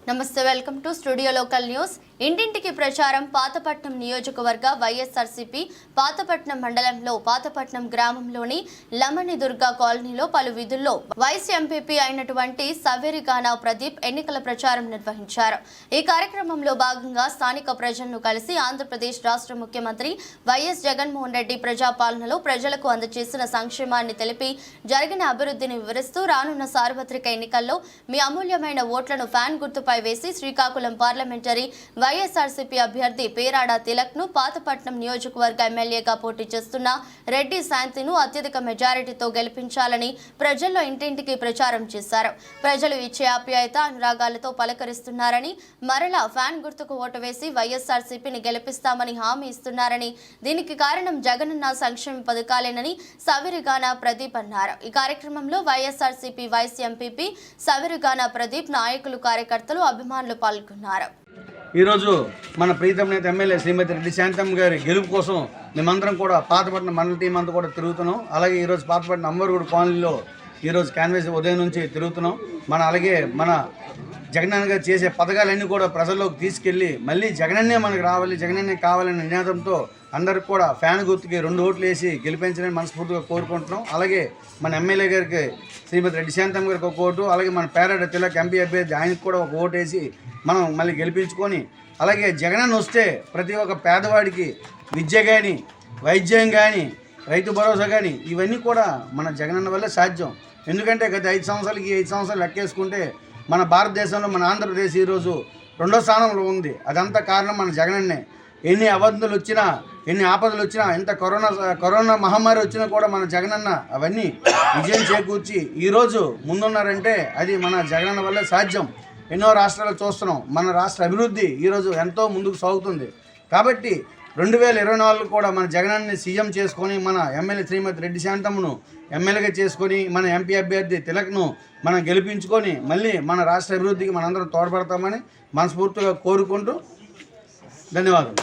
నమస్తే, welcome to studio local news. ఇంటింటికి ప్రచారం. పాతపట్నం నియోజకవర్గ వైఎస్ఆర్సీపీ పాతపట్నం మండలంలో పాతపట్నం గ్రామంలోని లమణి దుర్గా కాలనీలో పలు విధుల్లో వైస్ ఎంపీపీ అయినటువంటి సవేరిగాన ప్రదీప్ ఎన్నికల ప్రచారం నిర్వహించారు. ఈ కార్యక్రమంలో భాగంగా స్థానిక ప్రజలను కలిసి ఆంధ్రప్రదేశ్ రాష్ట్ర ముఖ్యమంత్రి వైఎస్ జగన్మోహన్ రెడ్డి ప్రజాపాలనలో ప్రజలకు అందజేసిన సంక్షేమాన్ని తెలిపి జరిగిన అభివృద్ధిని వివరిస్తూ రానున్న సార్వత్రిక ఎన్నికల్లో మీ అమూల్యమైన ఓట్లను ఫ్యాన్ గుర్తుపై వేసి శ్రీకాకుళం పార్లమెంటరీ వైఎస్ఆర్సీపీ అభ్యర్థి పేరాడ తిలక్ను పాతపట్నం నియోజకవర్గ ఎమ్మెల్యేగా పోటీ చేస్తున్న రెడ్డి శాంతిను అత్యధిక మెజారిటీతో గెలిపించాలని ప్రజల్లో ఇంటింటికి ప్రచారం చేశారు. ప్రజలు ఇచ్చే ఆప్యాయత అనురాగాలతో పలకరిస్తున్నారని, మరలా ఫ్యాన్ గుర్తుకు ఓటు వేసి వైఎస్ఆర్సీపీని గెలిపిస్తామని హామీ ఇస్తున్నారని, దీనికి కారణం జగనన్న సంక్షేమ పథకాలేనని సవేరిగాన ప్రదీప్ అన్నారు. ఈ కార్యక్రమంలో వైఎస్ఆర్సీపీ వైస్ ఎంపీపీ సవేరిగాన ప్రదీప్, నాయకులు, కార్యకర్తలు, అభిమానులు పాల్గొన్నారు. ఈరోజు మన ప్రీతం నేత ఎమ్మెల్యే శ్రీమతి రెడ్డి శాంతమ్మ గారి గెలుపు కోసం మేమందరం కూడా పాతపట్నం మండల టీం అంతా కూడా తిరుగుతున్నాం. అలాగే ఈరోజు పాతపట్నం అంబర్గూడ కాలనీలో ఈరోజు క్యాన్వాస్ ఉదయం నుంచి తిరుగుతున్నాం. అలాగే మన జగనన్న గారు చేసే పథకాలన్నీ కూడా ప్రజల్లోకి తీసుకెళ్ళి మళ్ళీ జగనన్నే మనకు రావాలి, జగనన్నే కావాలనే నినాదంతో అందరికి కూడా ఫ్యాన్ గుర్తుకి 2 ఓట్లు వేసి గెలిపించాలని మనస్ఫూర్తిగా కోరుకుంటున్నాం. అలాగే మన ఎమ్మెల్యే గారికి శ్రీమతి రెడ్డి శాంతమ్మ గారికి 1 ఓటు, అలాగే మన పేరాడ తిలక్ ఎంపీ అభ్యర్థి ఆయనకు కూడా 1 ఓటు వేసి మనం మళ్ళీ గెలిపించుకొని, అలాగే జగనన్న వస్తే ప్రతి ఒక్క పేదవాడికి విద్య కానీ, వైద్యం కానీ, రైతు భరోసా కానీ ఇవన్నీ కూడా మన జగనన్న వల్లే సాధ్యం. ఎందుకంటే గత 5 సంవత్సరాలకి 5 సంవత్సరాలు లెక్కేసుకుంటే మన భారతదేశంలో మన ఆంధ్రప్రదేశ్ ఈరోజు 2వ స్థానంలో ఉంది. అదంతా కారణం మన జగనన్నే. ఎన్ని అబద్ధాలు వచ్చినా, ఎన్ని ఆపదలు వచ్చినా, ఎంత కరోనా మహమ్మారి వచ్చినా కూడా మన జగనన్న అవన్నీ విజయం చేకూర్చి ఈరోజు ముందున్నారంటే అది మన జగనన్న వల్లే సాధ్యం. ఎన్నో రాష్ట్రాలు చూస్తున్నాం. మన రాష్ట్ర అభివృద్ధి ఈరోజు ఎంతో ముందుకు సాగుతుంది. కాబట్టి 2024 కూడా మన జగనన్ని సీఎం చేసుకొని, మన ఎమ్మెల్యే శ్రీమతి రెడ్డి శాంతమ్మను ఎమ్మెల్యేగా చేసుకొని, మన ఎంపీ అభ్యర్థి తిలక్ను మనం గెలిపించుకొని మళ్ళీ మన రాష్ట్ర అభివృద్ధికి మనందరం తోడ్పడతామని మనస్ఫూర్తిగా కోరుకుంటూ ధన్యవాదాలు.